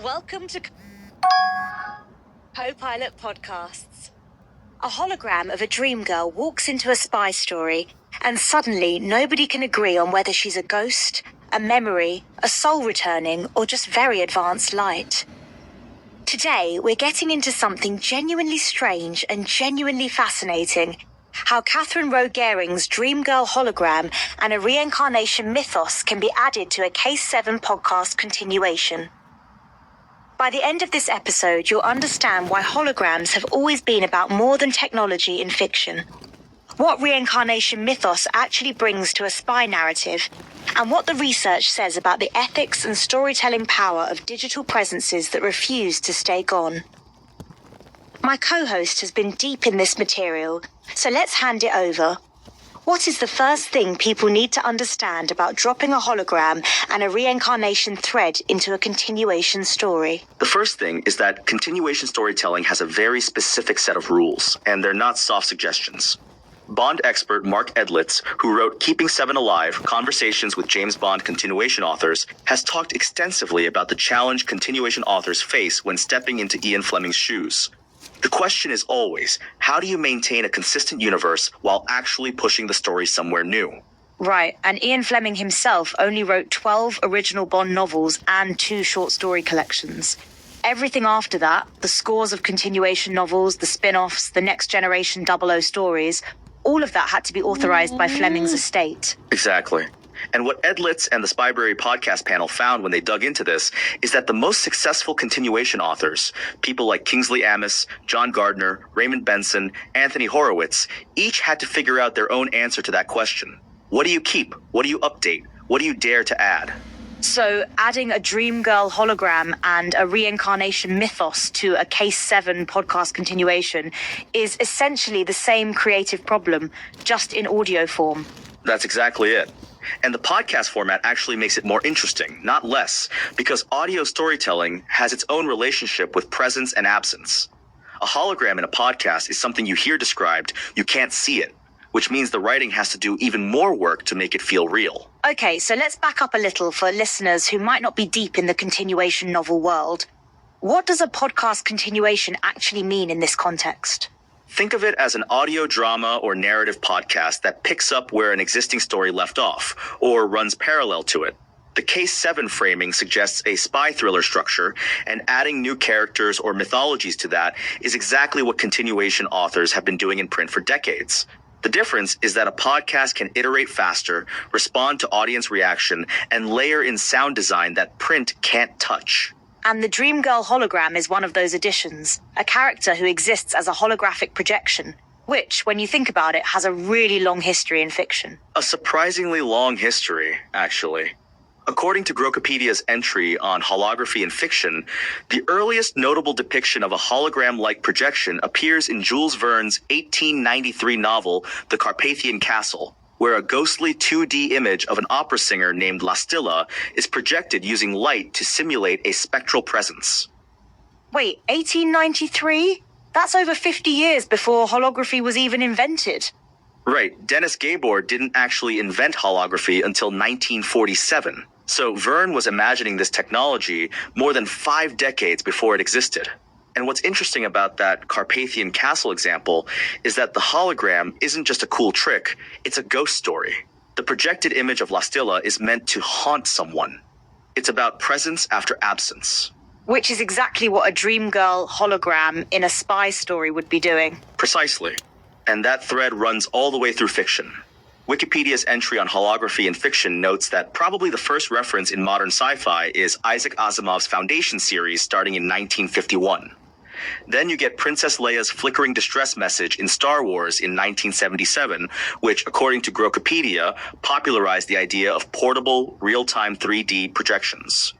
Welcome to Co-Pilot Podcasts. A hologram of a dream girl walks into a spy story, and suddenly nobody can agree on whether she's a ghost, a memory, a soul returning, or just very advanced light. Today, we're getting into something genuinely strange and genuinely fascinating. How Catherine Rowe Gehring's Dream Girl hologram and a reincarnation mythos can be added to a Case 7 podcast continuation. By the end of this episode, you'll understand why holograms have always been about more than technology in fiction, what reincarnation mythos actually brings to a spy narrative, and what the research says about the ethics and storytelling power of digital presences that refuse to stay gone. My co-host has been deep in this material, so let's hand it over. What is the first thing people need to understand about dropping a hologram and a reincarnation thread into a continuation story? The first thing is that continuation storytelling has a very specific set of rules, and they're not soft suggestions. Bond expert Mark Edlitz, who wrote Keeping Seven Alive, Conversations with James Bond Continuation Authors, has talked extensively about the challenge continuation authors face when stepping into Ian Fleming's shoes. The question is always, how do you maintain a consistent universe while actually pushing the story somewhere new? Right, and Ian Fleming himself only wrote 12 original Bond novels and 2 short story collections. Everything after that, the scores of continuation novels, the spin-offs, the next generation 00 stories, all of that had to be authorized by Fleming's estate. Exactly. And what Edlitz and the Spybrary podcast panel found when they dug into this is that the most successful continuation authors, people like Kingsley Amis, John Gardner, Raymond Benson, Anthony Horowitz, each had to figure out their own answer to that question. What do you keep? What do you update? What do you dare to add? So adding a Dream Girl hologram and a reincarnation mythos to a Case 7 podcast continuation is essentially the same creative problem, just in audio form. That's exactly it. And the podcast format actually makes it more interesting, not less, because audio storytelling has its own relationship with presence and absence. A hologram in a podcast is something you hear described, you can't see it, which means the writing has to do even more work to make it feel real. Okay, so let's back up a little for listeners who might not be deep in the continuation novel world. What does a podcast continuation actually mean in this context? Think of it as an audio drama or narrative podcast that picks up where an existing story left off, or runs parallel to it. The Case 7 framing suggests a spy thriller structure, and adding new characters or mythologies to that is exactly what continuation authors have been doing in print for decades. The difference is that a podcast can iterate faster, respond to audience reaction, and layer in sound design that print can't touch. And the Dream Girl hologram is one of those additions, a character who exists as a holographic projection, which, when you think about it, has a really long history in fiction. A surprisingly long history, actually. According to Grokopedia's entry on holography in fiction, the earliest notable depiction of a hologram-like projection appears in Jules Verne's 1893 novel, The Carpathian Castle, where a ghostly 2D image of an opera singer named Lastilla is projected using light to simulate a spectral presence. Wait, 1893? That's over 50 years before holography was even invented. Right, Dennis Gabor didn't actually invent holography until 1947, so Verne was imagining this technology more than 5 decades before it existed. And what's interesting about that Carpathian Castle example is that the hologram isn't just a cool trick, it's a ghost story. The projected image of Lastilla is meant to haunt someone. It's about presence after absence. Which is exactly what a Dream Girl hologram in a spy story would be doing. Precisely. And that thread runs all the way through fiction. Wikipedia's entry on holography in fiction notes that probably the first reference in modern sci-fi is Isaac Asimov's Foundation series starting in 1951. Then you get Princess Leia's flickering distress message in Star Wars in 1977, which, according to Grokopedia, popularized the idea of portable, real-time 3D projections.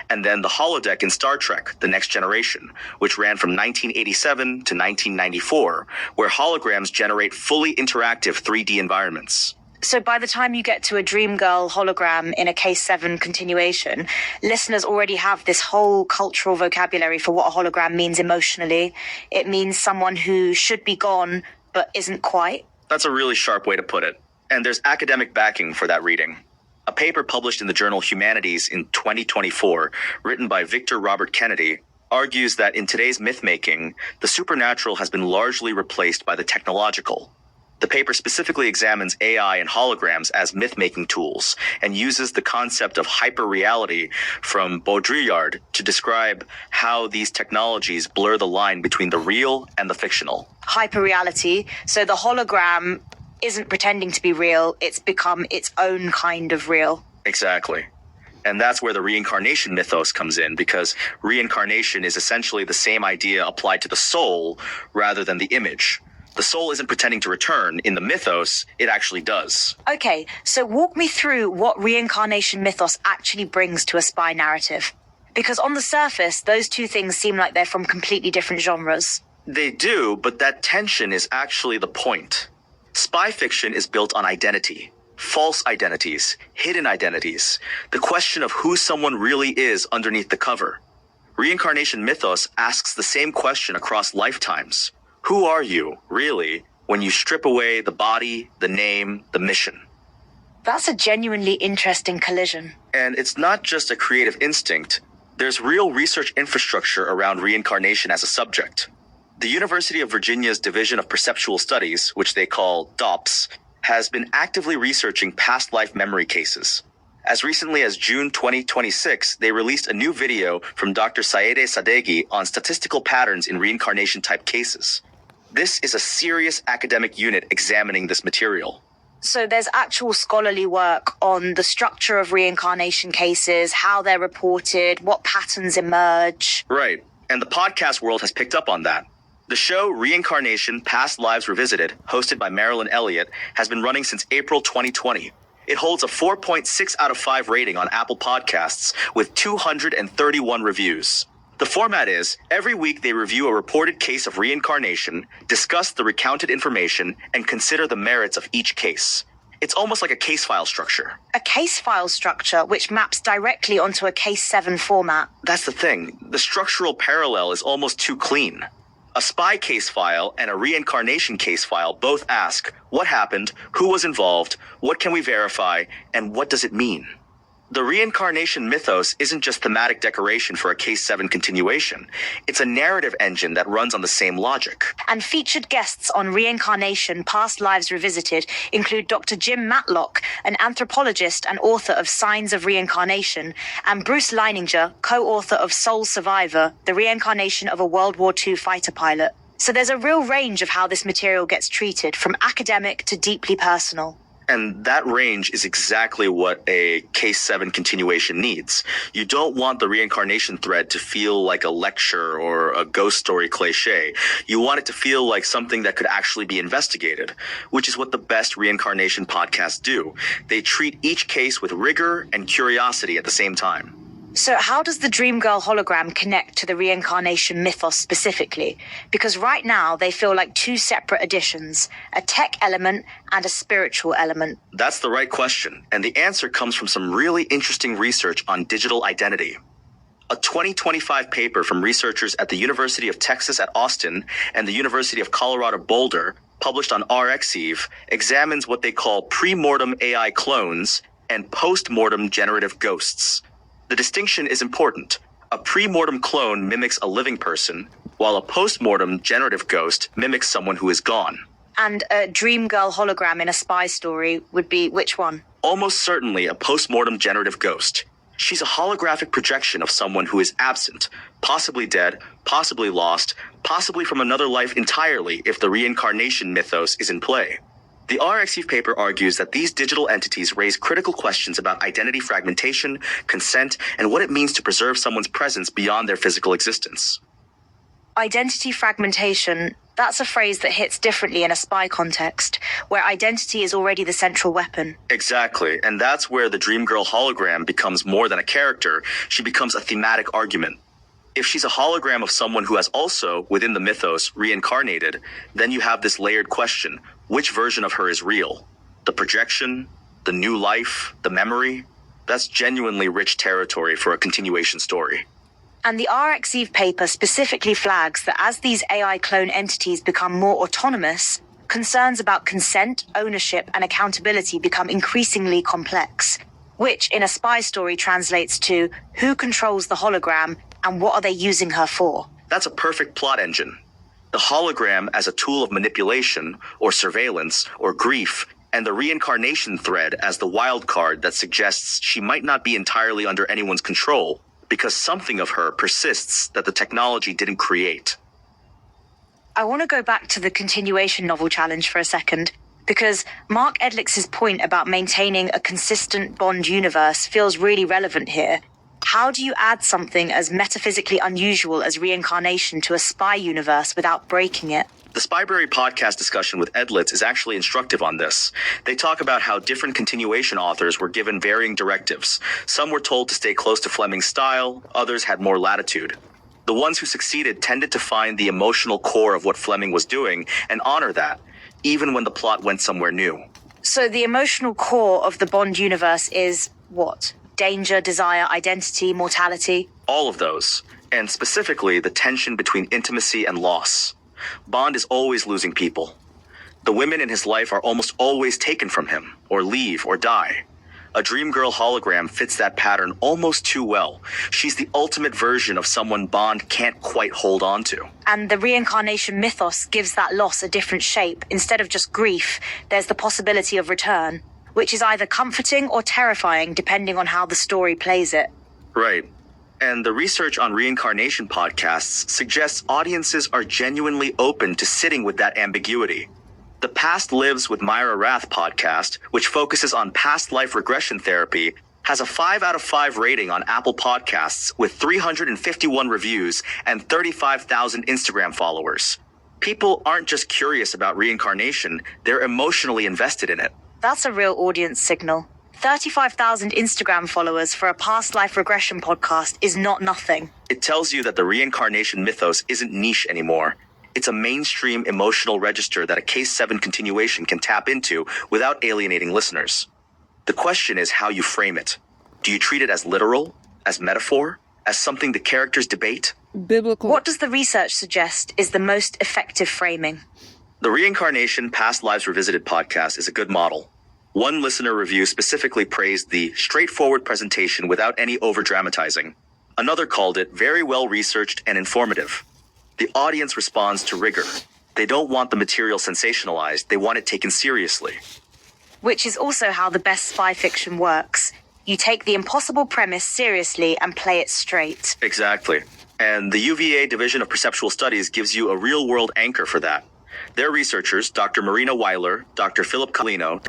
And then the holodeck in Star Trek, The Next Generation, which ran from 1987 to 1994, where holograms generate fully interactive 3D environments. So by the time you get to a Dream Girl hologram in a Case 7 continuation, listeners already have this whole cultural vocabulary for what a hologram means emotionally. It means someone who should be gone, but isn't quite. That's a really sharp way to put it. And there's academic backing for that reading. A paper published in the journal Humanities in 2024, written by Victor Robert Kennedy, argues that in today's myth-making, the supernatural has been largely replaced by the technological. The paper specifically examines AI and holograms as myth-making tools and uses the concept of hyperreality from Baudrillard to describe how these technologies blur the line between the real and the fictional. Hyperreality. So the hologram isn't pretending to be real. It's become its own kind of real. Exactly. And that's where the reincarnation mythos comes in, because reincarnation is essentially the same idea applied to the soul rather than the image. The soul isn't pretending to return. In the mythos, it actually does. Okay, so walk me through what reincarnation mythos actually brings to a spy narrative. Because on the surface, those two things seem like they're from completely different genres. They do, but that tension is actually the point. Spy fiction is built on identity. False identities, hidden identities, the question of who someone really is underneath the cover. Reincarnation mythos asks the same question across lifetimes. Who are you, really, when you strip away the body, the name, the mission? That's a genuinely interesting collision. And it's not just a creative instinct. There's real research infrastructure around reincarnation as a subject. The University of Virginia's Division of Perceptual Studies, which they call DOPS, has been actively researching past life memory cases. As recently as June 2026, they released a new video from Dr. Saede Sadeghi on statistical patterns in reincarnation-type cases. This is a serious academic unit examining this material. So there's actual scholarly work on the structure of reincarnation cases, how they're reported, what patterns emerge. Right, and the podcast world has picked up on that. The show Reincarnation Past Lives Revisited, hosted by Marilyn Elliott, has been running since April 2020. It holds a 4.6 out of 5 rating on Apple Podcasts with 231 reviews. The format is, every week they review a reported case of reincarnation, discuss the recounted information, and consider the merits of each case. It's almost like a case file structure. A case file structure which maps directly onto a Case 7 format. That's the thing. The structural parallel is almost too clean. A spy case file and a reincarnation case file both ask, what happened, who was involved, what can we verify, and what does it mean? The reincarnation mythos isn't just thematic decoration for a Case 7 continuation. It's a narrative engine that runs on the same logic. And featured guests on Reincarnation Past Lives Revisited include Dr. Jim Matlock, an anthropologist and author of Signs of Reincarnation, and Bruce Leininger, co-author of Soul Survivor, the reincarnation of a World War II fighter pilot. So there's a real range of how this material gets treated, from academic to deeply personal. And that range is exactly what a Case 7 continuation needs. You don't want the reincarnation thread to feel like a lecture or a ghost story cliche. You want it to feel like something that could actually be investigated, which is what the best reincarnation podcasts do. They treat each case with rigor and curiosity at the same time. So how does the Dream Girl hologram connect to the reincarnation mythos specifically? Because right now they feel like two separate editions, a tech element and a spiritual element. That's the right question, and the answer comes from some really interesting research on digital identity. A 2025 paper from researchers at the University of Texas at Austin and the University of Colorado Boulder, published on RxEve, examines what they call pre-mortem AI clones and post-mortem generative ghosts. The distinction is important. A pre-mortem clone mimics a living person, while a post-mortem generative ghost mimics someone who is gone. And a Dream Girl hologram in a spy story would be which one? Almost certainly a post-mortem generative ghost. She's a holographic projection of someone who is absent, possibly dead, possibly lost, possibly from another life entirely if the reincarnation mythos is in play. The RxEve paper argues that these digital entities raise critical questions about identity fragmentation, consent, and what it means to preserve someone's presence beyond their physical existence. Identity fragmentation, that's a phrase that hits differently in a spy context, where identity is already the central weapon. Exactly, and that's where the Dream Girl hologram becomes more than a character. She becomes a thematic argument. If she's a hologram of someone who has also, within the mythos, reincarnated, then you have this layered question. Which version of her is real? The projection? The new life? The memory? That's genuinely rich territory for a continuation story. And the RxEve paper specifically flags that as these AI clone entities become more autonomous, concerns about consent, ownership, and accountability become increasingly complex. which in a spy story translates to who controls the hologram and what are they using her for? That's a perfect plot engine. The hologram as a tool of manipulation, or surveillance, or grief, and the reincarnation thread as the wild card that suggests she might not be entirely under anyone's control, because something of her persists that the technology didn't create. I want to go back to the continuation novel challenge for a second, because Mark Edlicks's point about maintaining a consistent Bond universe feels really relevant here. How do you add something as metaphysically unusual as reincarnation to a spy universe without breaking it? The Spyberry podcast discussion with Edlitz is actually instructive on this. They talk about how different continuation authors were given varying directives. Some were told to stay close to Fleming's style, others had more latitude. The ones who succeeded tended to find the emotional core of what Fleming was doing and honor that, even when the plot went somewhere new. So the emotional core of the Bond universe is what? Danger, desire, identity, mortality? All of those, and specifically the tension between intimacy and loss. Bond is always losing people. The women in his life are almost always taken from him, or leave, or die. A Dream Girl hologram fits that pattern almost too well. She's the ultimate version of someone Bond can't quite hold on to. And the reincarnation mythos gives that loss a different shape. Instead of just grief, there's the possibility of return, which is either comforting or terrifying depending on how the story plays it. Right. And the research on reincarnation podcasts suggests audiences are genuinely open to sitting with that ambiguity. The Past Lives with Myra Rath podcast, which focuses on past life regression therapy, has a 5 out of 5 rating on Apple Podcasts with 351 reviews and 35,000 Instagram followers. People aren't just curious about reincarnation, they're emotionally invested in it. That's a real audience signal. 35,000 Instagram followers for a past life regression podcast is not nothing. It tells you that the reincarnation mythos isn't niche anymore. It's a mainstream emotional register that a Case 7 continuation can tap into without alienating listeners. The question is how you frame it. Do you treat it as literal, as metaphor, as something the characters debate? Biblical. What does the research suggest is the most effective framing? The Reincarnation Past Lives Revisited podcast is a good model. One listener review specifically praised the straightforward presentation without any over-dramatizing. Another called it very well researched and informative. The audience responds to rigor. They don't want the material sensationalized, they want it taken seriously. Which is also how the best spy fiction works. You take the impossible premise seriously and play it straight. Exactly. And the UVA Division of Perceptual Studies gives you a real-world anchor for that. Their researchers, Dr. Marina Weiler, Dr. Philip Colino,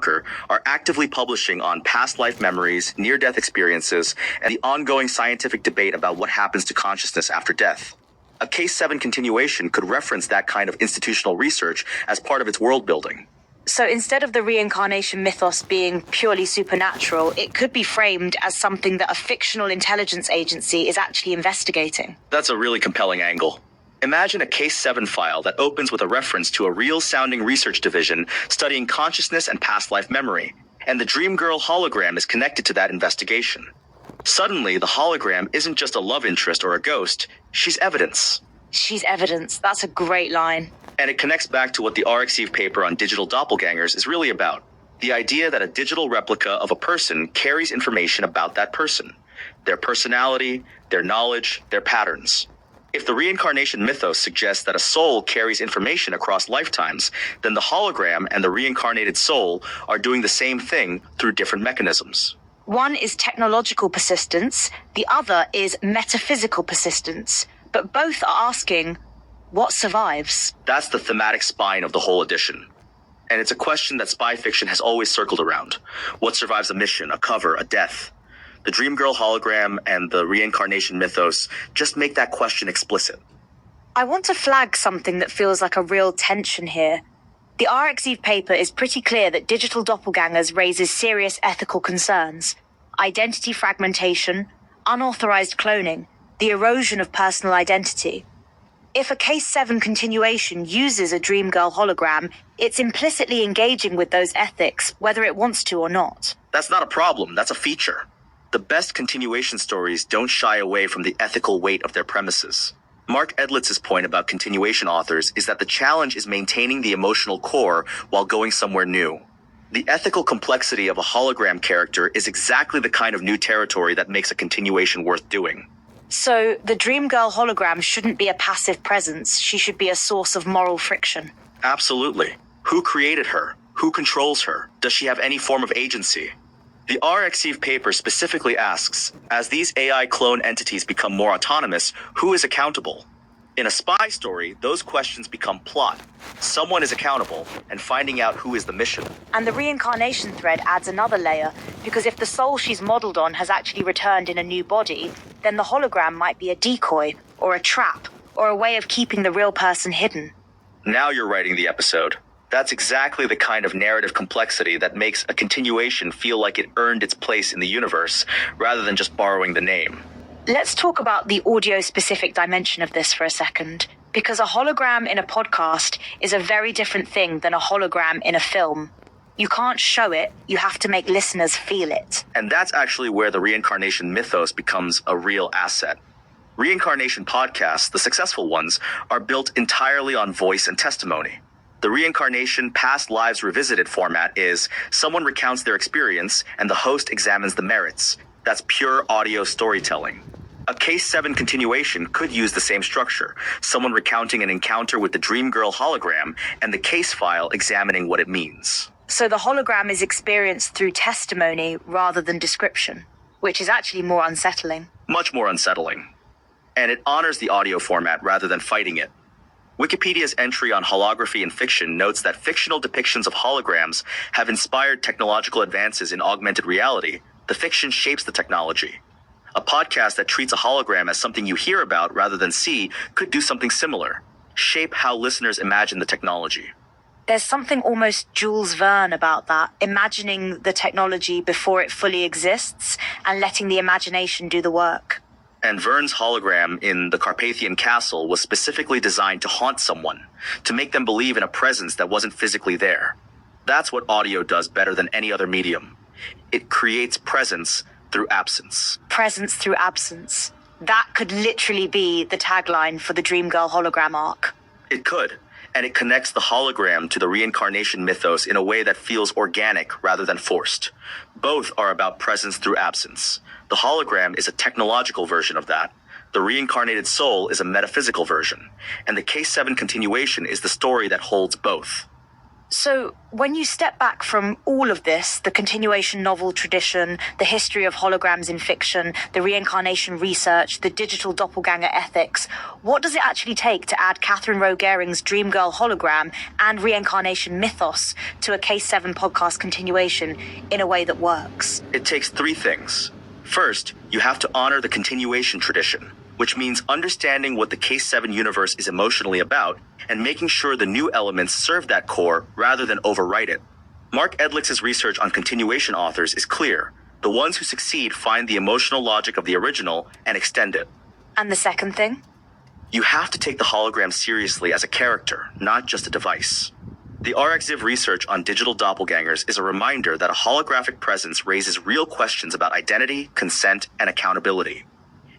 are actively publishing on past life memories, near-death experiences, and the ongoing scientific debate about what happens to consciousness after death. A Case 7 continuation could reference that kind of institutional research as part of its world building. So instead of the reincarnation mythos being purely supernatural, it could be framed as something that a fictional intelligence agency is actually investigating. That's a really compelling angle. Imagine a Case 7 file that opens with a reference to a real-sounding research division studying consciousness and past life memory, and the Dream Girl hologram is connected to that investigation. Suddenly, the hologram isn't just a love interest or a ghost, she's evidence. She's evidence. That's a great line. And it connects back to what the RxEve paper on digital doppelgangers is really about. The idea that a digital replica of a person carries information about that person, their personality, their knowledge, their patterns. If the reincarnation mythos suggests that a soul carries information across lifetimes, then the hologram and the reincarnated soul are doing the same thing through different mechanisms. One is technological persistence, the other is metaphysical persistence, but both are asking, what survives? That's the thematic spine of the whole edition. And it's a question that spy fiction has always circled around. What survives a mission, a cover, a death? The Dream Girl hologram and the reincarnation mythos just make that question explicit. I want to flag something that feels like a real tension here. The RxEve paper is pretty clear that digital doppelgangers raises serious ethical concerns. Identity fragmentation, unauthorized cloning, the erosion of personal identity. If a Case 7 continuation uses a Dream Girl hologram, it's implicitly engaging with those ethics, whether it wants to or not. That's not a problem, that's a feature. The best continuation stories don't shy away from the ethical weight of their premises. Mark Edlitz's point about continuation authors is that the challenge is maintaining the emotional core while going somewhere new. The ethical complexity of a hologram character is exactly the kind of new territory that makes a continuation worth doing. So the Dream Girl hologram shouldn't be a passive presence. She should be a source of moral friction. Absolutely. Who created her? Who controls her? Does she have any form of agency? The RxEve paper specifically asks, as these AI clone entities become more autonomous, who is accountable? In a spy story, those questions become plot. Someone is accountable, and finding out who is the mission. And the reincarnation thread adds another layer, because if the soul she's modeled on has actually returned in a new body, then the hologram might be a decoy, or a trap, or a way of keeping the real person hidden. Now you're writing the episode. That's exactly the kind of narrative complexity that makes a continuation feel like it earned its place in the universe, rather than just borrowing the name. Let's talk about the audio-specific dimension of this for a second, because a hologram in a podcast is a very different thing than a hologram in a film. You can't show it, you have to make listeners feel it. And that's actually where the reincarnation mythos becomes a real asset. Reincarnation podcasts, the successful ones, are built entirely on voice and testimony. The reincarnation past lives revisited format is someone recounts their experience and the host examines the merits. That's pure audio storytelling. A Case 7 continuation could use the same structure, someone recounting an encounter with the Dream Girl hologram and the case file examining what it means. So the hologram is experienced through testimony rather than description, which is actually more unsettling. Much more unsettling. And it honors the audio format rather than fighting it. Wikipedia's entry on holography in fiction notes that fictional depictions of holograms have inspired technological advances in augmented reality. The fiction shapes the technology. A podcast that treats a hologram as something you hear about rather than see could do something similar, shape how listeners imagine the technology. There's something almost Jules Verne about that, imagining the technology before it fully exists and letting the imagination do the work. And Verne's hologram in the Carpathian Castle was specifically designed to haunt someone, to make them believe in a presence that wasn't physically there. That's what audio does better than any other medium. It creates presence through absence. Presence through absence. That could literally be the tagline for the Dream Girl hologram arc. It could, and it connects the hologram to the reincarnation mythos in a way that feels organic rather than forced. Both are about presence through absence. The hologram is a technological version of that. The reincarnated soul is a metaphysical version, and the Case 7 continuation is the story that holds both. So, when you step back from all of this, the continuation novel tradition, the history of holograms in fiction, the reincarnation research, the digital doppelganger ethics, what does it actually take to add Catherine Rowe Garing's Dream Girl hologram and reincarnation mythos to a Case 7 podcast continuation in a way that works? It takes three things. First, you have to honor the continuation tradition, which means understanding what the Case 7 universe is emotionally about and making sure the new elements serve that core rather than overwrite it. Mark Edlich's research on continuation authors is clear. The ones who succeed find the emotional logic of the original and extend it. And the second thing? You have to take the hologram seriously as a character, not just a device. The RxIV research on digital doppelgangers is a reminder that a holographic presence raises real questions about identity, consent, and accountability.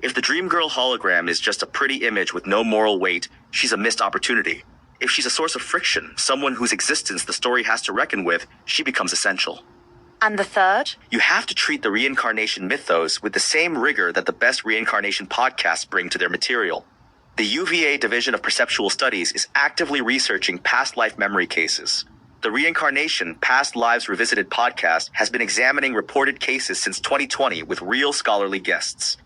If the Dream Girl hologram is just a pretty image with no moral weight, she's a missed opportunity. If she's a source of friction, someone whose existence the story has to reckon with, she becomes essential. And the third? You have to treat the reincarnation mythos with the same rigor that the best reincarnation podcasts bring to their material. The UVA Division of Perceptual Studies is actively researching past life memory cases. The Reincarnation Past Lives Revisited podcast has been examining reported cases since 2020 with real scholarly guests.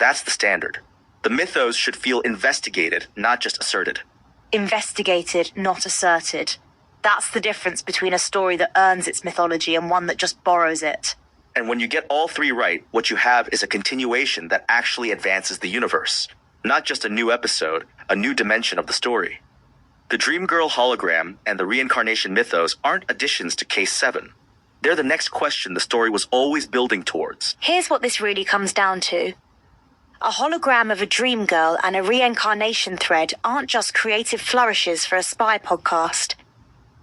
That's the standard. The mythos should feel investigated, not just asserted. Investigated, not asserted. That's the difference between a story that earns its mythology and one that just borrows it. And when you get all three right, what you have is a continuation that actually advances the universe. Not just a new episode, a new dimension of the story. The Dream Girl hologram and the reincarnation mythos aren't additions to Case 7. They're the next question the story was always building towards. Here's what this really comes down to. A hologram of a dream girl and a reincarnation thread aren't just creative flourishes for a spy podcast.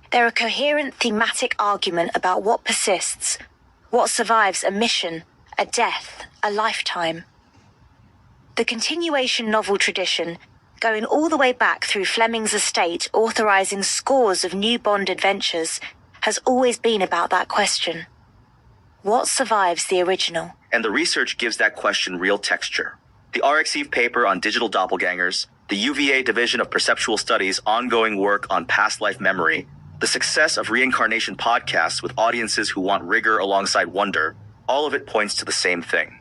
They're a coherent thematic argument about what persists, what survives a mission, a death, a lifetime. The continuation novel tradition, going all the way back through Fleming's estate, authorizing scores of new Bond adventures, has always been about that question. What survives the original? And the research gives that question real texture. The RxEve paper on digital doppelgangers, the UVA Division of Perceptual Studies' ongoing work on past life memory, the success of reincarnation podcasts with audiences who want rigor alongside wonder, all of it points to the same thing.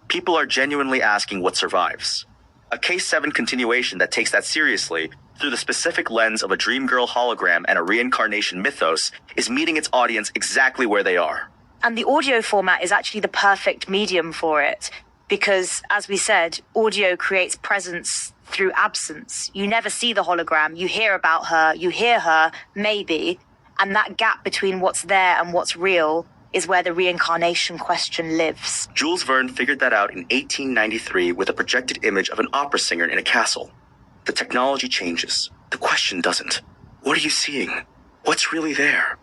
People are genuinely asking what survives. A Case 7 continuation that takes that seriously, through the specific lens of a dream girl hologram and a reincarnation mythos, is meeting its audience exactly where they are. And the audio format is actually the perfect medium for it, because, as we said, audio creates presence through absence. You never see the hologram, you hear about her, you hear her, maybe, and that gap between what's there and what's real is where the reincarnation question lives. Jules Verne figured that out in 1893 with a projected image of an opera singer in a castle. The technology changes. The question doesn't. What are you seeing? What's really there?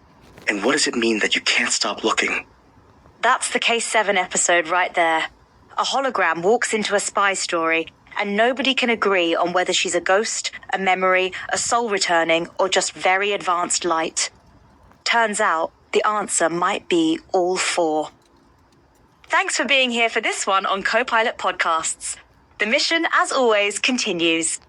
And what does it mean that you can't stop looking? That's the Case 7 episode right there. A hologram walks into a spy story, and nobody can agree on whether she's a ghost, a memory, a soul returning, or just very advanced light. Turns out, the answer might be all four. Thanks for being here for this one on Copilot Podcasts. The mission, as always, continues.